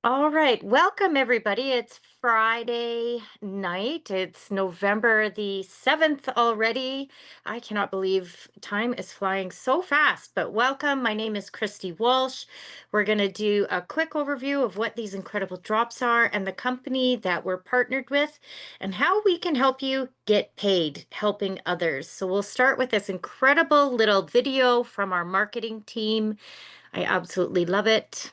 All right, welcome everybody. It's Friday night. It's November the 7th already. I cannot believe time is flying so fast, but welcome. My name is Christy Walsh. We're going to do a quick overview of what these incredible drops are and the company that we're partnered with and how we can help you get paid helping others. So we'll start with this incredible little video from our marketing team. I absolutely love it.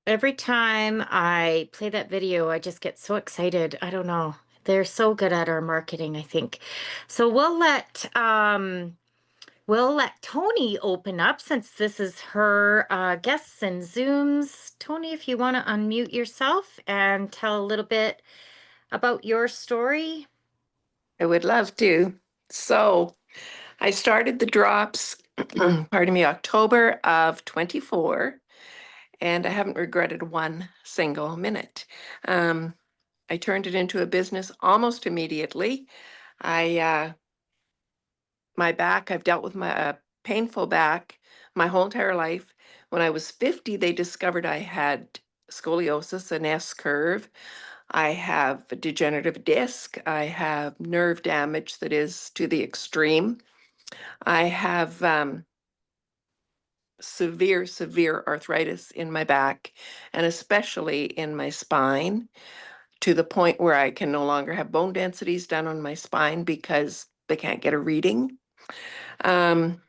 Every time I play that video, I just get so excited. I don't know. They're so good at our marketing, I think. So we'll let Toni open up since this is her guests and Zooms. Toni, if you want to unmute yourself and tell a little bit about your story. I would love to. So I started the drops, pardon me, October of 24, and I haven't regretted one single minute. I turned it into a business almost immediately. I my back, I've dealt with my painful back my whole entire life. When I was 50, they discovered I had scoliosis, an S curve. I have a degenerative disc. I have nerve damage that is to the extreme. I have severe arthritis in my back and especially in my spine, to the point where I can no longer have bone densities done on my spine because they can't get a reading. Um,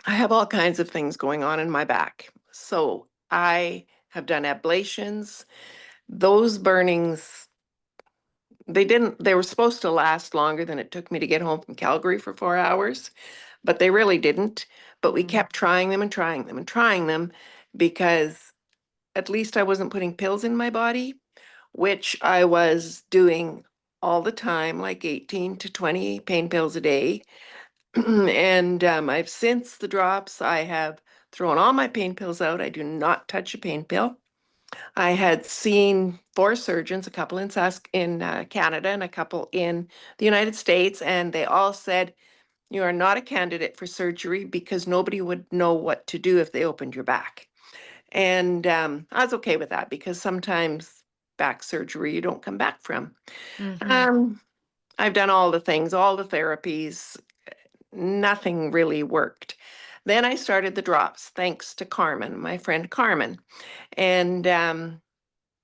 I have all kinds of things going on in my back. So I have done ablations. Those burnings, they were supposed to last longer than it took me to get home from Calgary for 4 hours, but they really didn't. But we kept trying them and trying them and trying them because at least I wasn't putting pills in my body, which I was doing all the time, like 18 to 20 pain pills a day. And I've since the drops, I have thrown all my pain pills out. I do not touch a pain pill. I had seen 4 surgeons, a couple in Canada and a couple in the United States, and they all said, you are not a candidate for surgery because nobody would know what to do if they opened your back. And I was okay with that because sometimes back surgery you don't come back from. I've done all the things, all the therapies, nothing really worked. Then I started the drops, thanks to Carmen, my friend Carmen. And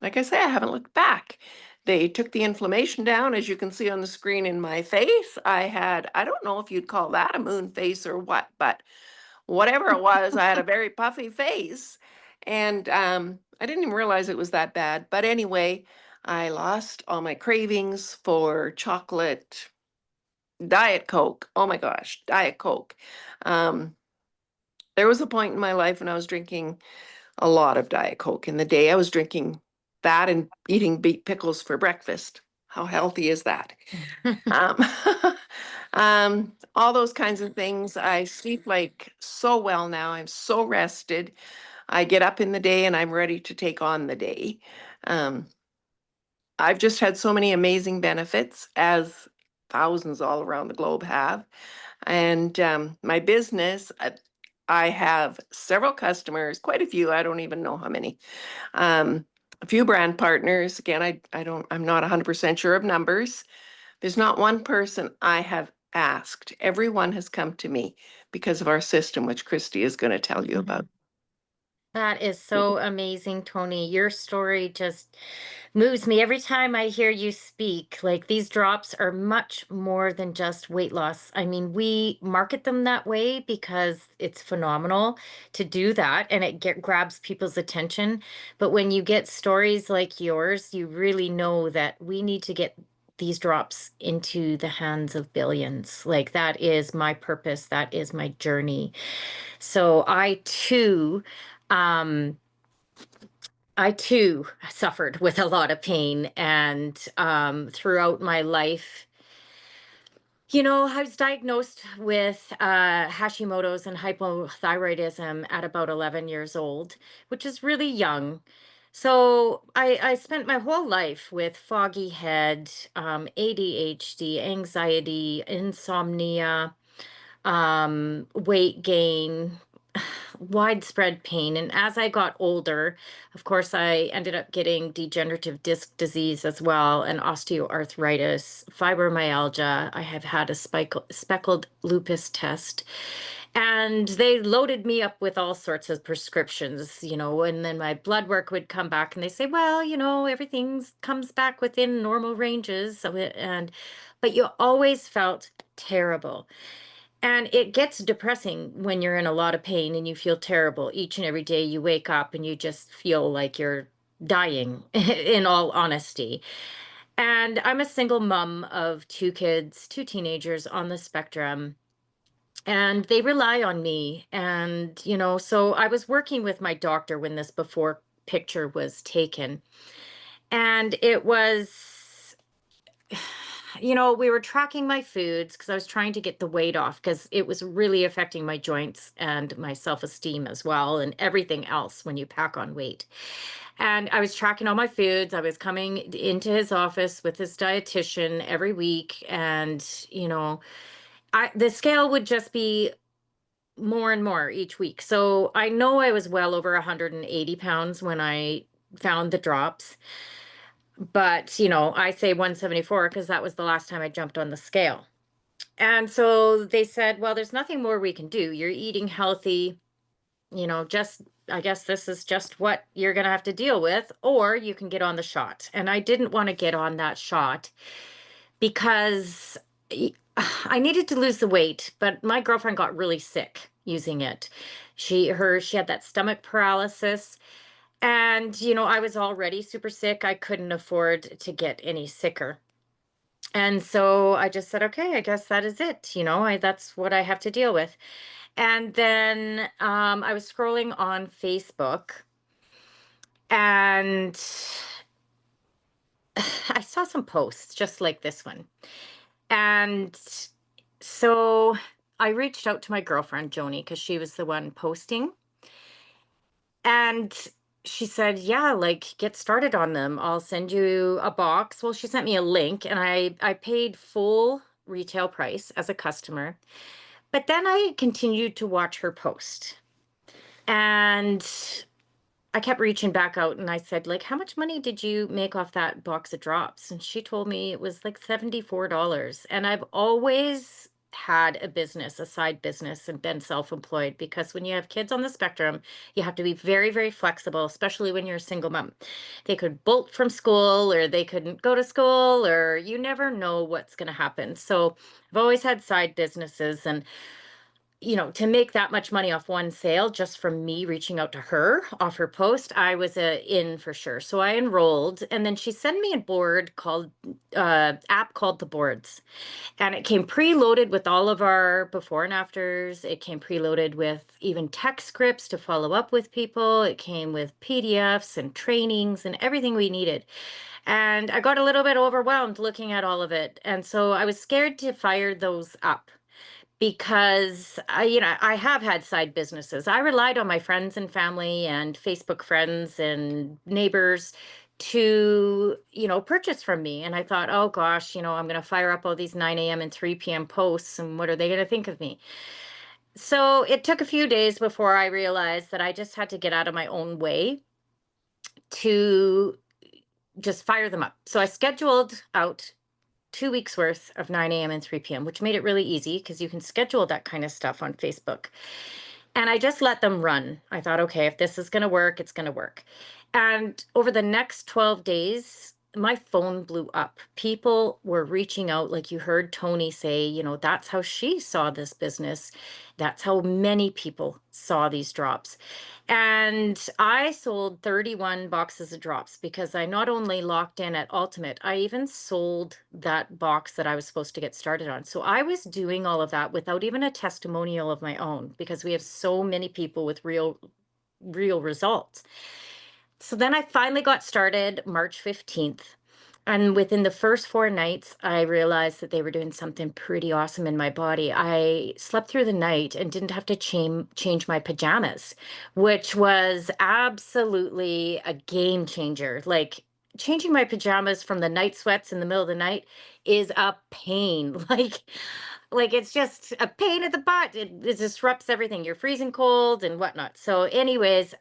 like I say, I haven't looked back. They took the inflammation down, as you can see on the screen in my face. I don't know if you'd call that a moon face or what, but whatever it was, I had a very puffy face. And I didn't even realize it was that bad. But anyway, I lost all my cravings for chocolate, Diet Coke. Oh my gosh, Diet Coke. Um, there was a point in my life when I was drinking a lot of Diet Coke in the day. I was drinking that and eating beet pickles for breakfast. How healthy is that? Um, all those kinds of things. I sleep like so well now. I'm so rested. I get up in the day and I'm ready to take on the day. Um, I've just had so many amazing benefits, as thousands all around the globe have. And my business, I have several customers, quite a few, I don't even know how many. A few brand partners. Again, I'm not 100% sure of numbers. There's not one person I have asked. Everyone has come to me because of our system, which Christy is going to tell you about. That is so amazing, Tony. Your story just moves me every time I hear you speak. Like these drops are much more than just weight loss. I mean, we market them that way because it's phenomenal to do that and grabs people's attention. But when you get stories like yours, you really know that we need to get these drops into the hands of billions. Like that is my purpose, that is my journey. So um, I too suffered with a lot of pain, and throughout my life, I was diagnosed with Hashimoto's and hypothyroidism at about 11 years old, which is really young. So I spent my whole life with foggy head, ADHD, anxiety, insomnia, weight gain, widespread pain. And as I got older, of course, I ended up getting degenerative disc disease as well, and osteoarthritis, fibromyalgia. I have had a speckled lupus test. And they loaded me up with all sorts of prescriptions, and then my blood work would come back and they say, well, everything comes back within normal ranges. But you always felt terrible. And it gets depressing when you're in a lot of pain and you feel terrible. Each and every day you wake up and you just feel like you're dying, in all honesty. And I'm a single mom of two kids, two teenagers on the spectrum, and they rely on me. And, so I was working with my doctor when this before picture was taken. And it was we were tracking my foods because I was trying to get the weight off because it was really affecting my joints and my self esteem as well, and everything else when you pack on weight. And I was tracking all my foods. I was coming into his office with his dietitian every week. And, the scale would just be more and more each week. So I know I was well over 180 pounds when I found the drops. But, I say 174 because that was the last time I jumped on the scale. And so they said, well, there's nothing more we can do. You're eating healthy, just, I guess this is just what you're going to have to deal with, or you can get on the shot. And I didn't want to get on that shot because y- I needed to lose the weight, but my girlfriend got really sick using it. She had that stomach paralysis, and, I was already super sick. I couldn't afford to get any sicker. And so I just said, okay, I guess that is it. That's what I have to deal with. And then I was scrolling on Facebook, and I saw some posts just like this one. And so I reached out to my girlfriend, Joni, because she was the one posting. And she said, yeah, like get started on them. I'll send you a box. Well, she sent me a link, and I paid full retail price as a customer. But then I continued to watch her post. And I kept reaching back out and I said, like, how much money did you make off that box of drops? And she told me it was like $74. And I've always had a business, a side business, and been self-employed because when you have kids on the spectrum, you have to be very, very flexible, especially when you're a single mom. They could bolt from school or they couldn't go to school, or you never know what's going to happen. So I've always had side businesses, and to make that much money off one sale just from me reaching out to her off her post, I was in for sure. So I enrolled, and then she sent me a board called app called the Boards, and it came preloaded with all of our before and afters. It came preloaded with even text scripts to follow up with people. It came with PDFs and trainings and everything we needed. And I got a little bit overwhelmed looking at all of it, and so I was scared to fire those up because I have had side businesses. I relied on my friends and family and Facebook friends and neighbors to, purchase from me. And I thought, oh gosh, I'm going to fire up all these 9 a.m. and 3 p.m. posts, and what are they going to think of me? So it took a few days before I realized that I just had to get out of my own way to just fire them up. So I scheduled out 2 weeks worth of 9 a.m. and 3 p.m., which made it really easy because you can schedule that kind of stuff on Facebook. And I just let them run. I thought, okay, if this is going to work, it's going to work. And over the next 12 days, my phone blew up. People were reaching out, like you heard Tony say, that's how she saw this business. That's how many people saw these drops. And I sold 31 boxes of drops because I not only locked in at Ultimate, I even sold that box that I was supposed to get started on. So I was doing all of that without even a testimonial of my own because we have so many people with real results. So then I finally got started March 15th. And within the first 4 nights, I realized that they were doing something pretty awesome in my body. I slept through the night and didn't have to change my pajamas, which was absolutely a game changer. Like changing my pajamas from the night sweats in the middle of the night is a pain. Like it's just a pain in the butt. It disrupts everything. You're freezing cold and whatnot. So, anyways,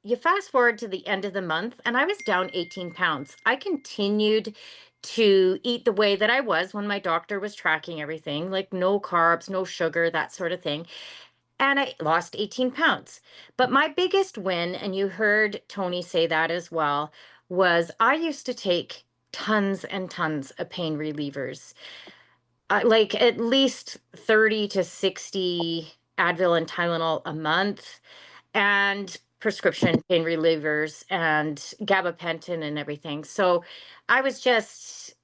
you fast forward to the end of the month, and I was down 18 pounds. I continued to eat the way that I was when my doctor was tracking everything, like no carbs, no sugar, that sort of thing. And I lost 18 pounds. But my biggest win, and you heard Tony say that as well, was I used to take tons and tons of pain relievers, like at least 30 to 60 Advil and Tylenol a month, and prescription pain relievers and gabapentin and everything. So I was just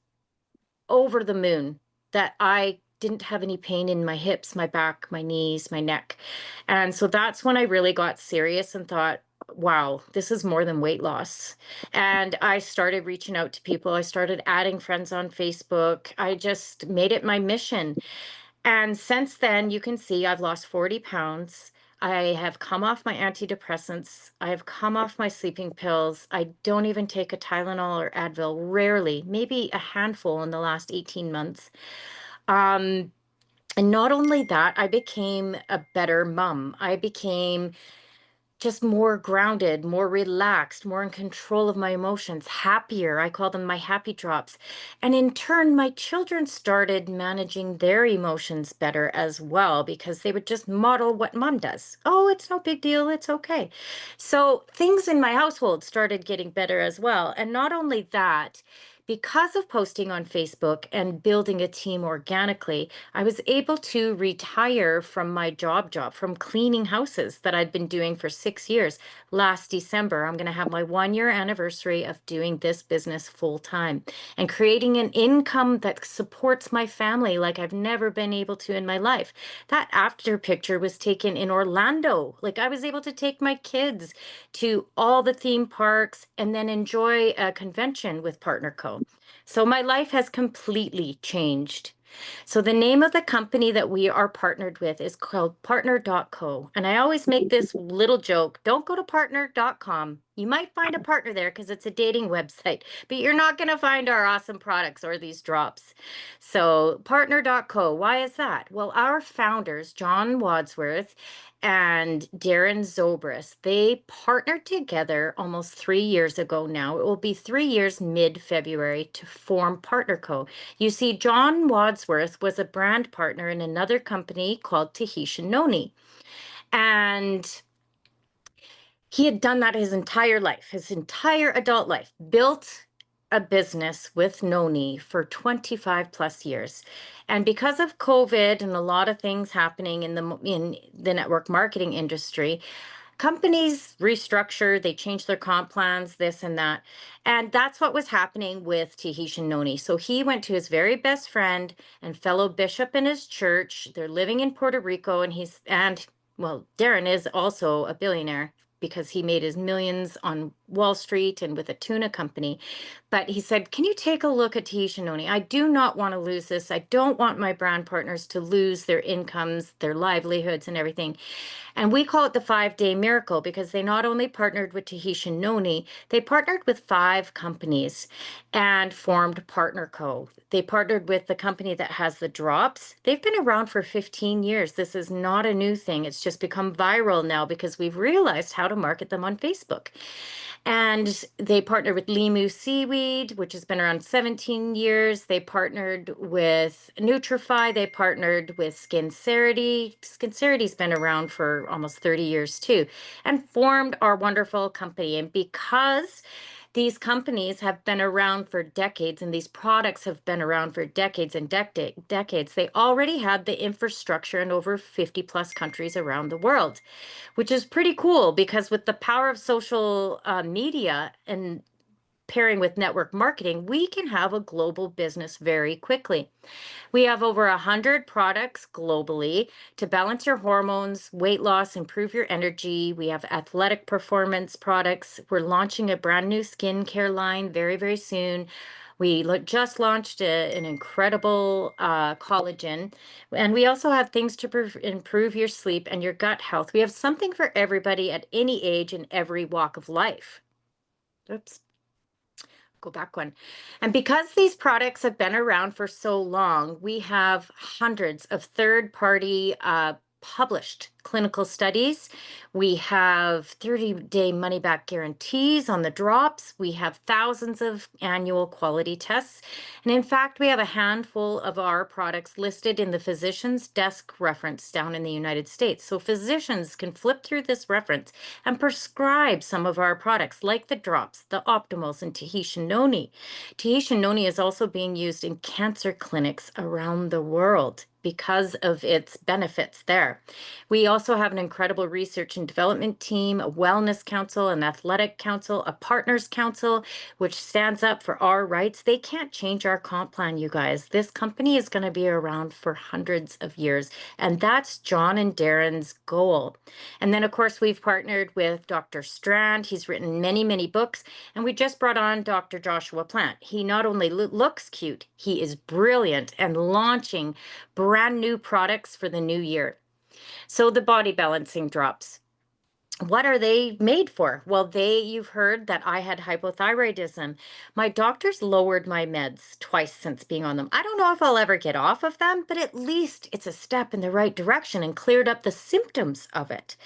over the moon that I didn't have any pain in my hips, my back, my knees, my neck. And so that's when I really got serious and thought, wow, this is more than weight loss. And I started reaching out to people. I started adding friends on Facebook. I just made it my mission. And since then, you can see I've lost 40 pounds. I have come off my antidepressants. I've come off my sleeping pills. I don't even take a Tylenol or Advil, rarely, maybe a handful in the last 18 months. Um, and not only that, I became a better mom. I became just more grounded, more relaxed, more in control of my emotions, happier. I call them my happy drops. And in turn, my children started managing their emotions better as well because they would just model what mom does. Oh, it's no big deal. It's okay. So things in my household started getting better as well. And not only that, because of posting on Facebook and building a team organically, I was able to retire from my job, from cleaning houses that I'd been doing for 6 years. Last December, I'm going to have my 1 year anniversary of doing this business full time and creating an income that supports my family like I've never been able to in my life. That after picture was taken in Orlando. Like I was able to take my kids to all the theme parks and then enjoy a convention with Partner Co. So my life has completely changed. So the name of the company that we are partnered with is called partner.co. And I always make this little joke, don't go to partner.com. You might find a partner there because it's a dating website, but you're not going to find our awesome products or these drops. So partner.co, why is that? Well, our founders, John Wadsworth and Darren Zobrist, they partnered together almost 3 years ago now. It will be 3 years mid-February to form Partner Co. You see, John Wadsworth was a brand partner in another company called Tahitian Noni. And he had done that his entire life, his entire adult life, built a business with Noni for 25 plus years. And because of COVID and a lot of things happening in the network marketing industry, companies restructure, they change their comp plans, this and that. And that's what was happening with Tahitian Noni. So he went to his very best friend and fellow bishop in his church. They're living in Puerto Rico, well, Darren is also a billionaire because he made his millions on Wall Street and with a tuna company. But he said, can you take a look at Tahitian Noni? I do not want to lose this. I don't want my brand partners to lose their incomes, their livelihoods and everything. And we call it the 5 Day Miracle because they not only partnered with Tahitian Noni, they partnered with 5 companies and formed Partner Co. They partnered with the company that has the drops. They've been around for 15 years. This is not a new thing. It's just become viral now because we've realized how to market them on Facebook. And they partnered with Limu Seaweed, which has been around 17 years. They partnered with Nutrify. They partnered with Skincerity. Skincerity's been around for almost 30 years too, and formed our wonderful company. And because these companies have been around for decades and these products have been around for decades and decades, they already had the infrastructure in over 50 plus countries around the world, which is pretty cool because with the power of social media and pairing with network marketing, we can have a global business very quickly. We have over 100 products globally to balance your hormones, weight loss, improve your energy. We have athletic performance products. We're launching a brand new skincare line very, very soon. We just launched an incredible collagen. And we also have things to improve your sleep and your gut health. We have something for everybody at any age and every walk of life. Oops, go back one. And because these products have been around for so long, we have hundreds of third-party published clinical studies. We have 30-day money-back guarantees on the drops. We have thousands of annual quality tests. And in fact, we have a handful of our products listed in the physician's desk reference down in the United States. So physicians can flip through this reference and prescribe some of our products like the drops, the optimals, and Tahitian noni. Tahitian noni is also being used in cancer clinics around the world because of its benefits there. We also have an incredible research and development team, a wellness council, an athletic council, a partners council, which stands up for our rights. They can't change our comp plan, you guys. This company is going to be around for hundreds of years, and that's John and Darren's goal. And then, of course, we've partnered with Dr. Strand. He's written many, many books, and we just brought on Dr. Joshua Plant. He not only looks cute, he is brilliant and launching brand new products for the new year. So the body balancing drops. What are they made for? Well, you've heard that I had hypothyroidism. My doctors lowered my meds twice since being on them. I don't know if I'll ever get off of them, but at least it's a step in the right direction and cleared up the symptoms of it.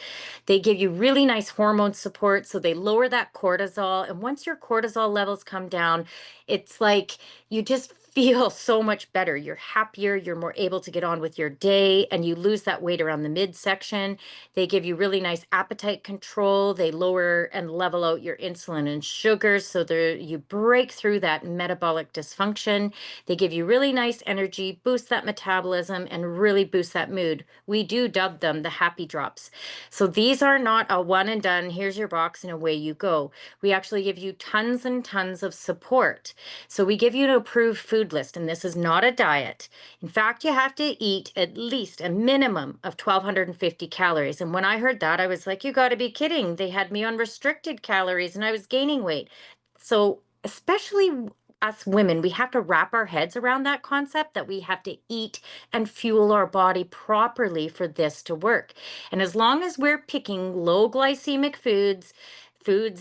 They give you really nice hormone support, so they lower that cortisol. And once your cortisol levels come down, it's like you just feel so much better. You're happier, you're more able to get on with your day, and you lose that weight around the midsection. They give you really nice appetite control. They lower and level out your insulin and sugars so you break through that metabolic dysfunction. They give you really nice energy, boost that metabolism, and really boost that mood. We do dub them the happy drops. So these are not a one and done, here's your box and away you go. We actually give you tons and tons of support. So we give you an approved food list, and this is not a diet. In fact, you have to eat at least a minimum of 1,250 calories. And when I heard that, I was like, you got to be kidding. They had me on restricted calories and I was gaining weight. So especially us women, we have to wrap our heads around that concept that we have to eat and fuel our body properly for this to work. And as long as we're picking low glycemic foods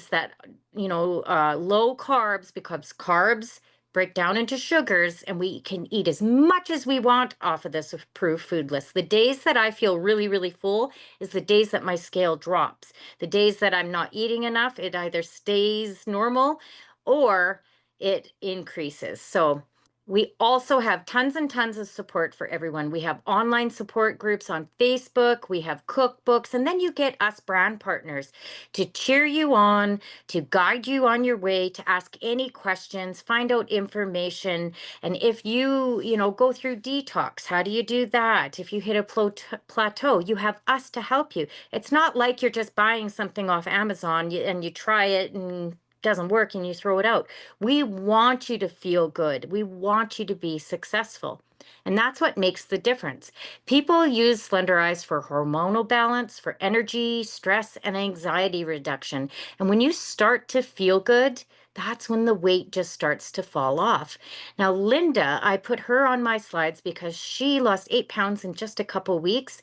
that, low carbs, because carbs break down into sugars, and we can eat as much as we want off of this approved food list. The days that I feel really, really full is the days that my scale drops. The days that I'm not eating enough, it either stays normal or it increases. So we also have tons and tons of support for everyone. We have online support groups on Facebook, we have cookbooks, and then you get us brand partners to cheer you on, to guide you on your way, to ask any questions, find out information. And if go through detox, how do you do that? If you hit a plateau, you have us to help you. It's not like you're just buying something off Amazon and you try it and doesn't work and you throw it out. We want you to feel good. We want you to be successful. And that's what makes the difference. People use Slender Eyes for hormonal balance, for energy, stress, and anxiety reduction. And when you start to feel good, that's when the weight just starts to fall off. Now, Linda, I put her on my slides because she lost 8 pounds in just a couple weeks.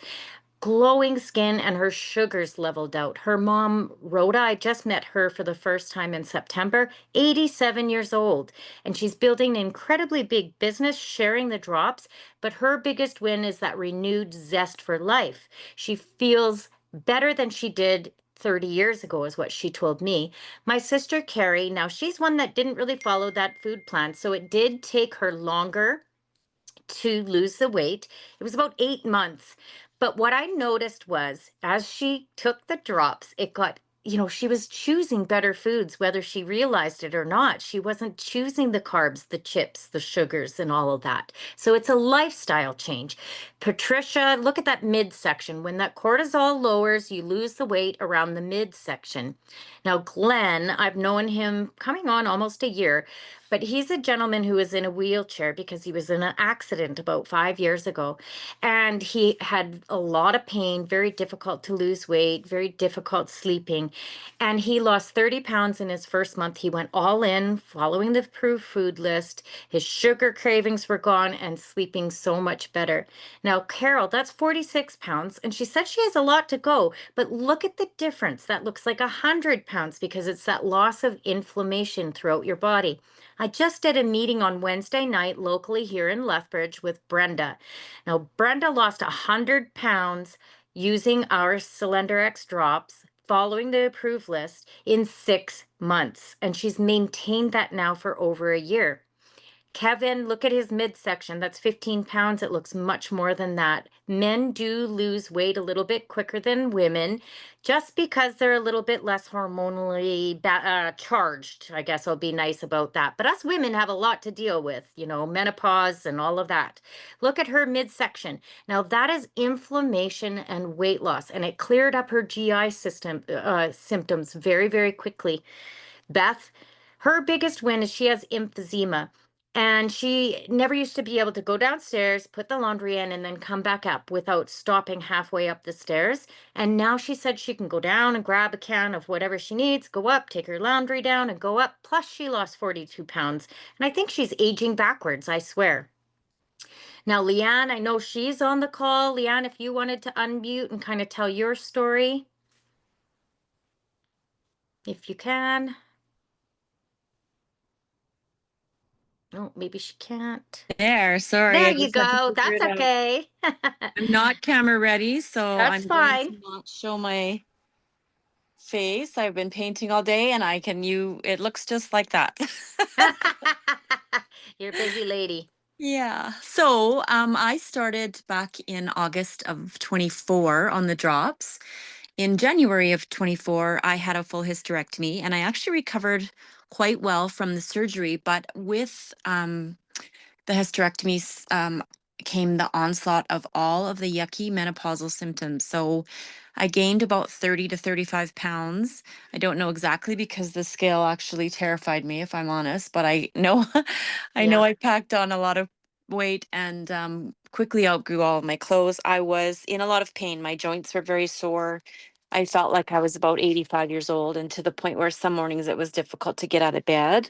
Glowing skin, and her sugars leveled out. Her mom, Rhoda, I just met her for the first time in September, 87 years old, and she's building an incredibly big business sharing the drops, but her biggest win is that renewed zest for life. She feels better than she did 30 years ago, is what she told me. My sister Carrie, now she's one that didn't really follow that food plan, so it did take her longer to lose the weight. It was about 8 months. But what I noticed was as she took the drops, it got, she was choosing better foods, whether she realized it or not. She wasn't choosing the carbs, the chips, the sugars, and all of that. So it's a lifestyle change. Patricia, look at that midsection. When that cortisol lowers, you lose the weight around the midsection. Now, Glenn, I've known him coming on almost a year, but he's a gentleman who is in a wheelchair because he was in an accident about 5 years ago. And he had a lot of pain, very difficult to lose weight, very difficult sleeping. And he lost 30 pounds in his first month. He went all in, following the approved food list. His sugar cravings were gone and sleeping so much better. Now, Carol, that's 46 pounds. And she said she has a lot to go, but look at the difference. That looks like 100 pounds because it's that loss of inflammation throughout your body. I just did a meeting on Wednesday night locally here in Lethbridge with Brenda. Now, Brenda lost 100 pounds using our Cylinder X drops, following the approved list in 6 months. And she's maintained that now for over a year. Kevin, look at his midsection. That's 15 pounds. It looks much more than that. Men do lose weight a little bit quicker than women just because they're a little bit less hormonally charged. I guess I'll be nice about that. But us women have a lot to deal with, menopause and all of that. Look at her midsection. Now, that is inflammation and weight loss, and it cleared up her GI system symptoms very, very quickly. Beth, her biggest win is she has emphysema. And she never used to be able to go downstairs, put the laundry in, and then come back up without stopping halfway up the stairs. And now she said she can go down and grab a can of whatever she needs, go up, take her laundry down, and go up. Plus, she lost 42 pounds. And I think she's aging backwards, I swear. Now, Leanne, I know she's on the call. Leanne, if you wanted to unmute and kind of tell your story, if you can. Oh, maybe she can't. There, sorry, There I you just had to go. figure That's it out. okay. I'm not camera ready, so That's I'm going fine. to not show my face. I've been painting all day and it looks just like that. You're a busy lady. Yeah. So, I started back in August of 24 on the drops. In January of 24, I had a full hysterectomy and I actually recovered quite well from the surgery, but with the hysterectomies came the onslaught of all of the yucky menopausal symptoms. So I gained about 30 to 35 pounds. I don't know exactly because the scale actually terrified me, if I'm honest, but I know I know Yeah. I packed on a lot of weight and quickly outgrew all of my clothes. I was in a lot of pain. My joints were very sore. I felt like I was about 85 years old, and to the point where some mornings it was difficult to get out of bed.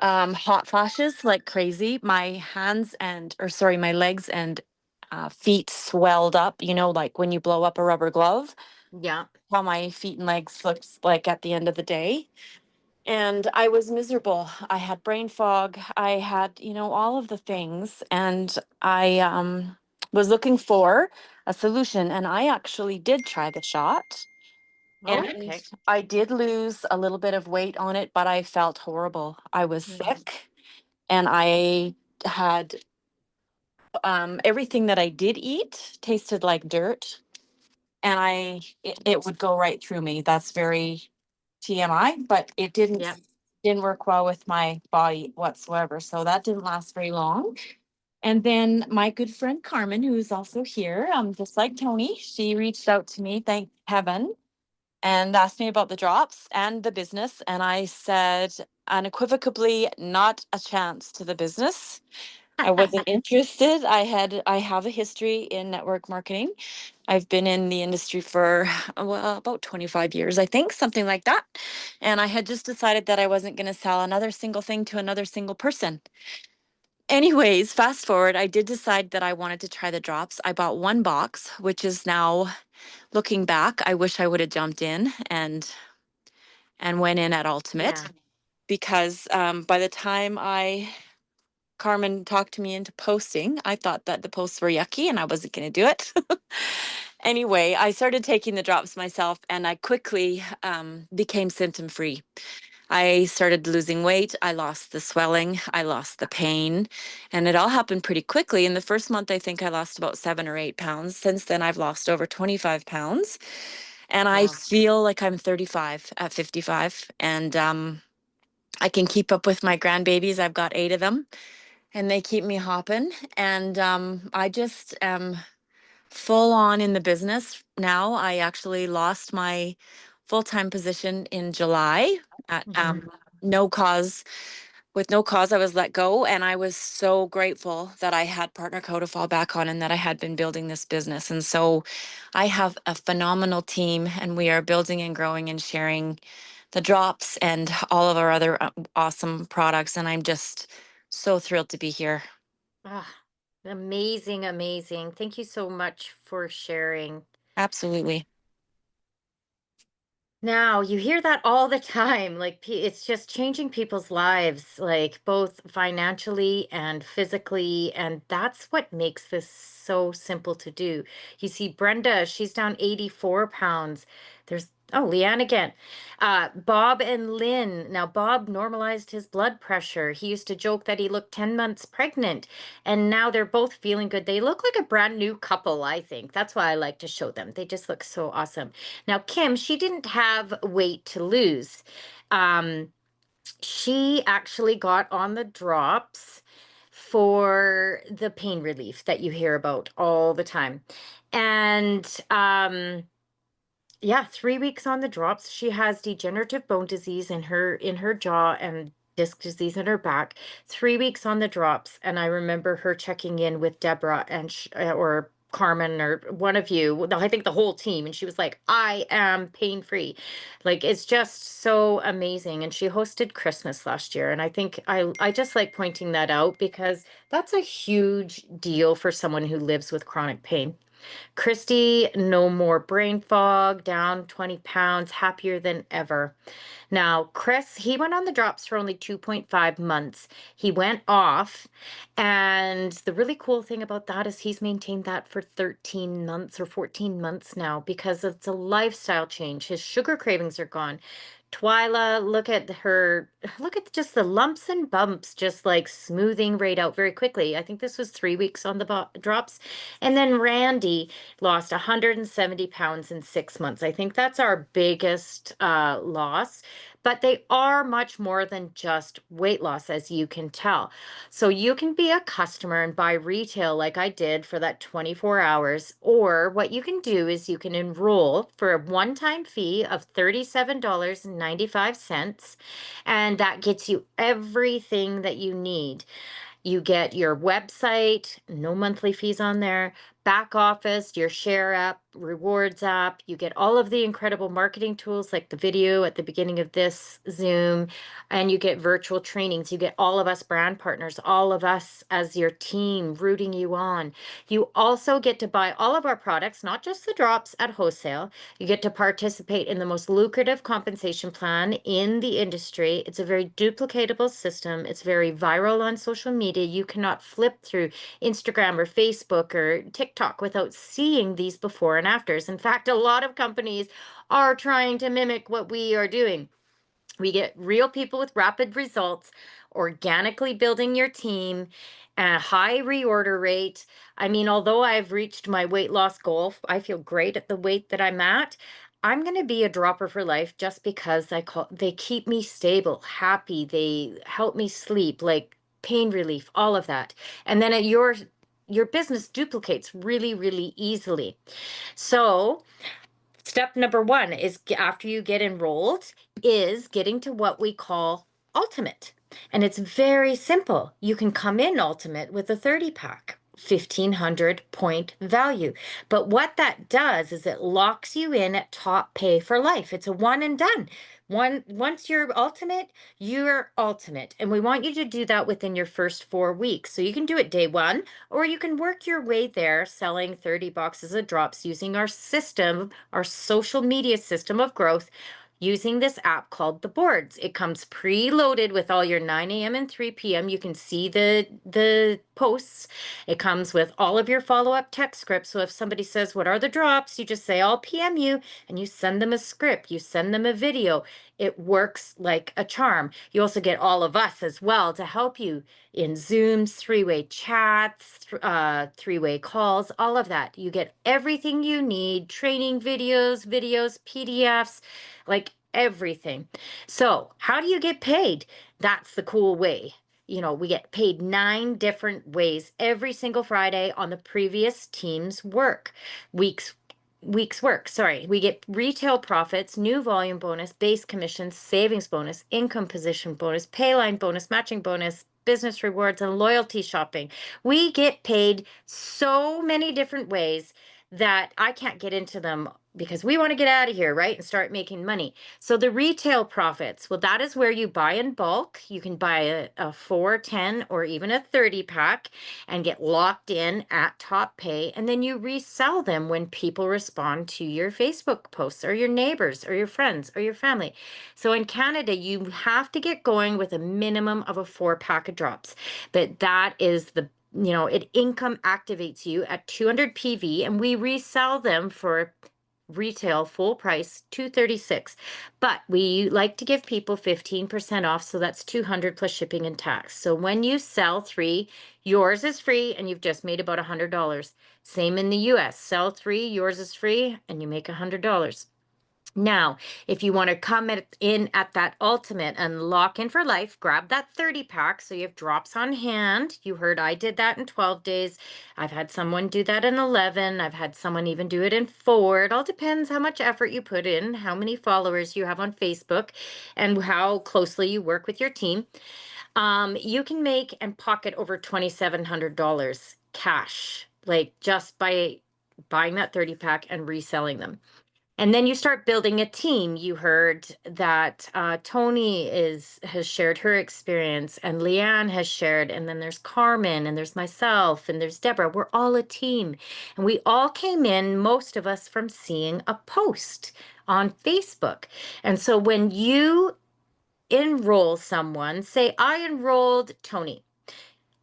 Hot flashes like crazy. My hands and, or sorry, my legs and feet swelled up, like when you blow up a rubber glove, Yeah. how my feet and legs looked like at the end of the day. And I was miserable. I had brain fog. I had, all of the things. And I was looking for a solution. And I actually did try the shot. And Okay. I did lose a little bit of weight on it, but I felt horrible. I was Mm. sick and I had everything that I did eat tasted like dirt, and it would go right through me. That's very TMI, but it Yeah. didn't work well with my body whatsoever. So that didn't last very long. And then my good friend Carmen, who is also here, just like Tony, she reached out to me, thank heaven, and asked me about the drops and the business. And I said unequivocally, not a chance to the business. I wasn't interested. I have a history in network marketing. I've been in the industry for well, about 25 years, I think, something like that. And I had just decided that I wasn't going to sell another single thing to another single person. Anyways, fast forward, I did decide that I wanted to try the drops. I bought one box, which is now looking back, I wish I would have jumped in and went in at Ultimate, Yeah. because by the time Carmen talked to me into posting, I thought that the posts were yucky and I wasn't going to do it. Anyway, I started taking the drops myself and I quickly became symptom free. I started losing weight. I lost the swelling. I lost the pain. And it all happened pretty quickly. In the first month, I think I lost about 7 or 8 pounds. Since then, I've lost over 25 pounds. And I Wow. feel like I'm 35 at 55. And I can keep up with my grandbabies. I've got 8 of them, and they keep me hopping. And I just am full on in the business now. I actually lost my full-time position in July at Mhm. no cause. With no cause, I was let go, and I was so grateful that I had Partner Co to fall back on and that I had been building this business. And so I have a phenomenal team, and we are building and growing and sharing the drops and all of our other awesome products. And I'm just so thrilled to be here. Ah, amazing, amazing. Thank you so much for sharing. Absolutely. Now, you hear that all the time. Like, it's just changing people's lives, like both financially and physically. And that's what makes this so simple to do. You see, Brenda, she's down 84 pounds. Leanne again. Bob and Lynn. Now, Bob normalized his blood pressure. He used to joke that he looked 10 months pregnant, and now they're both feeling good. They look like a brand new couple, I think. That's why I like to show them. They just look so awesome. Now, Kim, she didn't have weight to lose. Um, she actually got on the drops for the pain relief that you hear about all the time. And yeah, 3 weeks on the drops. She has degenerative bone disease in her jaw and disc disease in her back. 3 weeks on the drops, and I remember her checking in with Deborah and or Carmen or one of you. I think the whole team, and she was like, "I am pain free." Like, it's just so amazing. And she hosted Christmas last year, and I think I just like pointing that out because that's a huge deal for someone who lives with chronic pain. Christy, no more brain fog, down 20 pounds, happier than ever. Now, Chris, he went on the drops for only 2.5 months. He went off. And the really cool thing about that is he's maintained that for 13 months or 14 months now because it's a lifestyle change. His sugar cravings are gone. Twyla, look at just the lumps and bumps, just like smoothing right out very quickly. I think this was 3 weeks on the drops. And then Randy lost 170 pounds in 6 months. I think that's our biggest loss. But they are much more than just weight loss, as you can tell. So you can be a customer and buy retail like I did for that 24 hours. Or what you can do is you can enroll for a one-time fee of $37.95. And that gets you everything that you need. You get your website, no monthly fees on there, back office, your share app, rewards app. You get all of the incredible marketing tools like the video at the beginning of this Zoom, and you get virtual trainings. You get all of us brand partners, all of us as your team rooting you on. You also get to buy all of our products, not just the drops at wholesale. You get to participate in the most lucrative compensation plan in the industry. It's a very duplicatable system. It's very viral on social media. You cannot flip through Instagram or Facebook or TikTok without seeing these before and afters. In fact, a lot of companies are trying to mimic what we are doing. We get real people with rapid results, organically building your team, and a high reorder rate. I mean, although I've reached my weight loss goal, I feel great at the weight that I'm at. I'm going to be a dropper for life just because they keep me stable, happy. They help me sleep, like pain relief, all of that. And then your business duplicates really, really easily. So, step number one is after you get enrolled is getting to what we call ultimate. And it's very simple. You can come in ultimate with a 30 pack. 1,500 point value. But what that does is it locks you in at top pay for life. It's a one and done. Once you're ultimate. And we want you to do that within your first 4 weeks. So you can do it day one, or you can work your way there selling 30 boxes of drops using our system, our social media system of growth. using this app called the boards. It comes preloaded with all your 9 a.m. and 3 p.m. You can see the posts. It comes with all of your follow-up text scripts. So if somebody says, what are the drops? You just say, I'll PM you, and you send them a script. You send them a video. It works like a charm. You also get all of us as well to help you in Zooms, three-way chats, three-way calls, all of that. You get everything you need, training videos, PDFs, like everything. So how do you get paid? That's the cool way. You know, we get paid 9 different ways every single Friday on the previous team's week's work. Sorry. We get retail profits, new volume bonus, base commissions, savings bonus, income position bonus, payline bonus, matching bonus, business rewards, and loyalty shopping. We get paid so many different ways that I can't get into them because we want to get out of here, right? And start making money. So the retail profits, well, that is where you buy in bulk. You can buy a 4, 10, or even a 30 pack and get locked in at top pay. And then you resell them when people respond to your Facebook posts or your neighbors or your friends or your family. So in Canada, you have to get going with a minimum of a 4 pack of drops. But that is it income activates you at 200 PV, and we resell them for retail full price 236, but we like to give people 15% off, so that's 200 plus shipping and tax. So when you sell 3, yours is free and you've just made about $100. Same in the US, sell 3, yours is free and you make $100. Now, if you want to come in at that ultimate and lock in for life, grab that 30 pack so you have drops on hand. You heard I did that in 12 days. I've had someone do that in 11. I've had someone even do it in 4. It all depends how much effort you put in, how many followers you have on Facebook, and how closely you work with your team. You can make and pocket over $2,700 cash, like just by buying that 30 pack and reselling them. And then you start building a team. You heard that Toni has shared her experience, and Leanne has shared, and then there's Carmen, and there's myself, and there's Deborah. We're all a team. And we all came in, most of us, from seeing a post on Facebook. And so when you enroll someone, say, I enrolled Toni,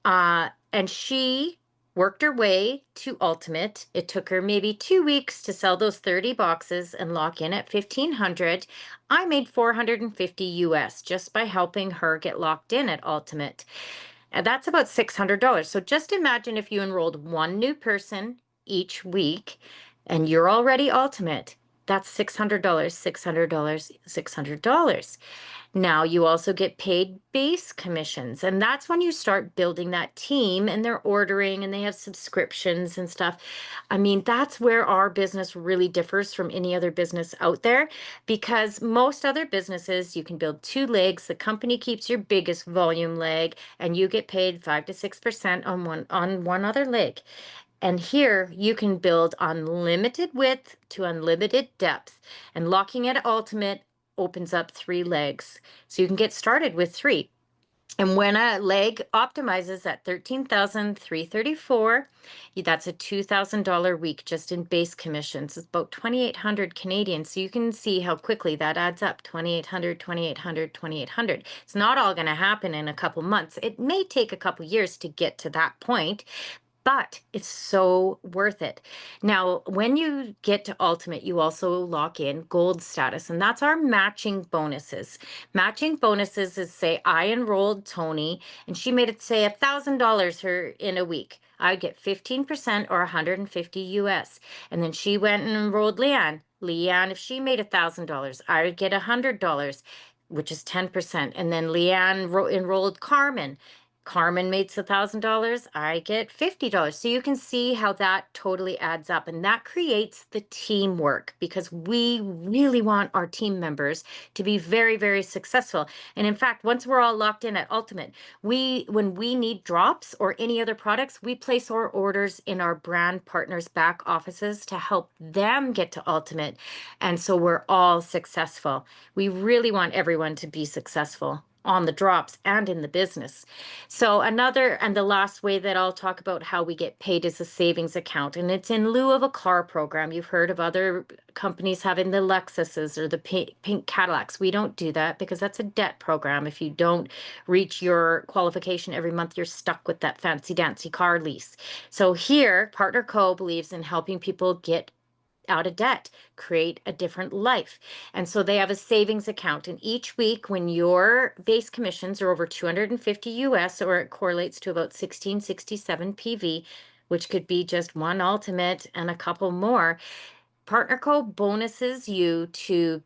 and she worked her way to ultimate. It took her maybe 2 weeks to sell those 30 boxes and lock in at 1,500. I made 450 US just by helping her get locked in at ultimate. And that's about $600. So just imagine if you enrolled one new person each week and you're already ultimate. That's $600, $600, $600. Now you also get paid base commissions, and that's when you start building that team and they're ordering and they have subscriptions and stuff. I mean, that's where our business really differs from any other business out there, because most other businesses, you can build 2 legs. The company keeps your biggest volume leg and you get paid 5 to 6% on one other leg. And here you can build unlimited width to unlimited depth, and locking at ultimate opens up 3 legs. So you can get started with 3. And when a leg optimizes at 13,334, that's a $2,000 week just in base commissions. It's about 2,800 Canadian. So you can see how quickly that adds up. 2,800, 2,800, 2,800. It's not all going to happen in a couple months. It may take a couple years to get to that point, but it's so worth it. Now, when you get to ultimate, you also lock in gold status, and that's our matching bonuses. Matching bonuses is, say I enrolled Toni and she made it, say, $1,000 in a week. I get 15% or 150 US. And then she went and enrolled Leanne. Leanne, if she made $1,000, I would get $100, which is 10%. And then Leanne enrolled Carmen. Carmen makes $1,000, I get $50. So you can see how that totally adds up. And that creates the teamwork, because we really want our team members to be very, very successful. And in fact, once we're all locked in at Ultimate, when we need drops or any other products, we place our orders in our brand partners' back offices to help them get to Ultimate. And so we're all successful. We really want everyone to be successful. on the drops and in the business. So another, and the last way that I'll talk about how we get paid is a savings account, and it's in lieu of a car program. You've heard of other companies having the Lexuses or the pink Cadillacs. We don't do that because that's a debt program. If you don't reach your qualification every month, you're stuck with that fancy dancy car lease. So here, Partner Co. believes in helping people get out of debt, create a different life. And so they have a savings account. And each week, when your base commissions are over 250 US, or it correlates to about 1667 PV, which could be just one ultimate and a couple more, Partner Co. bonuses you to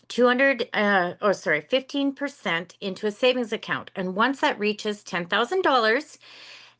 15% into a savings account. And once that reaches $10,000,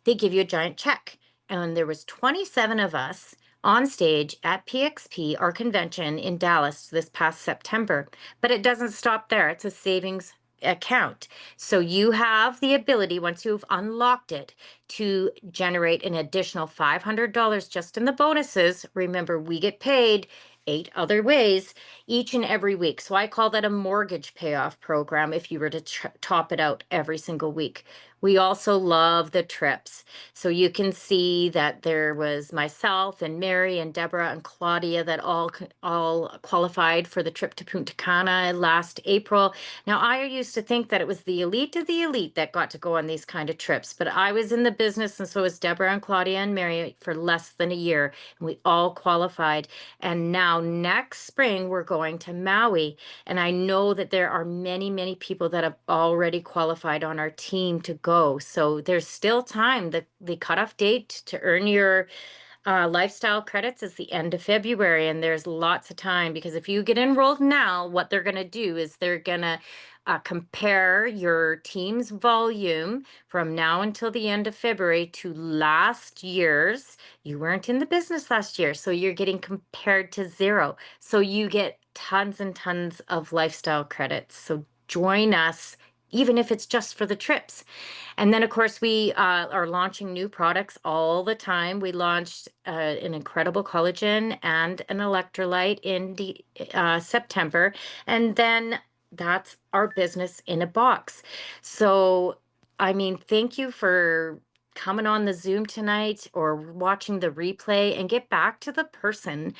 they give you a giant check. And there was 27 of us on stage at PXP, our convention in Dallas this past September. But it doesn't stop there. It's a savings account. So you have the ability, once you've unlocked it, to generate an additional $500 just in the bonuses. Remember, we get paid 8 other ways each and every week. So I call that a mortgage payoff program if you were to top it out every single week. We also love the trips. So you can see that there was myself and Mary and Deborah and Claudia that all qualified for the trip to Punta Cana last April. Now, I used to think that it was the elite of the elite that got to go on these kind of trips, but I was in the business, and so was Deborah and Claudia and Mary, for less than a year, and we all qualified. And now next spring, we're going to Maui. And I know that there are many, many people that have already qualified on our team to go. So there's still time. The cutoff date to earn your lifestyle credits is the end of February, and there's lots of time, because if you get enrolled now, what they're going to do is they're going to compare your team's volume from now until the end of February to last year's. You weren't in the business last year, so you're getting compared to zero. So you get tons and tons of lifestyle credits. So join us, even if it's just for the trips. And then, of course, we are launching new products all the time. We launched an incredible collagen and an electrolyte in September. And then that's our business in a box. So, I mean, thank you for coming on the Zoom tonight or watching the replay, and get back to the person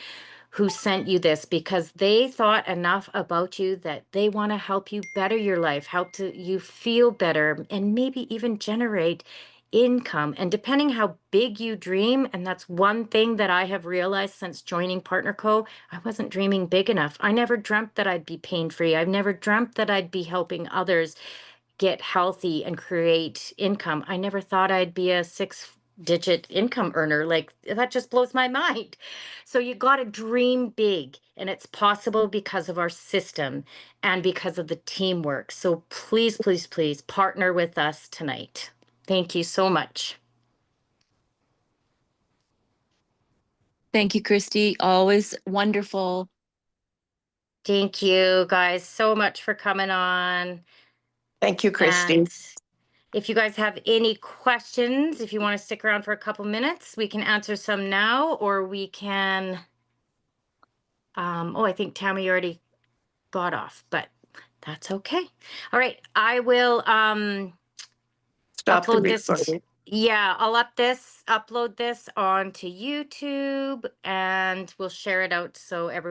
who sent you this, because they thought enough about you that they want to help you better your life, help you feel better, and maybe even generate income. And depending how big you dream, and that's one thing that I have realized since joining Partner Co., I wasn't dreaming big enough. I never dreamt that I'd be pain-free. I've never dreamt that I'd be helping others get healthy and create income. I never thought I'd be a 6-digit income earner. Like, that just blows my mind. So you got to dream big, and it's possible because of our system and because of the teamwork. So please, please, please partner with us tonight. Thank you so much. Thank you, Christy. Always wonderful. Thank you guys so much for coming on. Thank you, Christy. And if you guys have any questions, if you want to stick around for a couple minutes, we can answer some now, or we can, I think Tammy already got off, but that's okay. All right, I will Stop the upload this. recording. Yeah, I'll upload this onto YouTube, and we'll share it out so everyone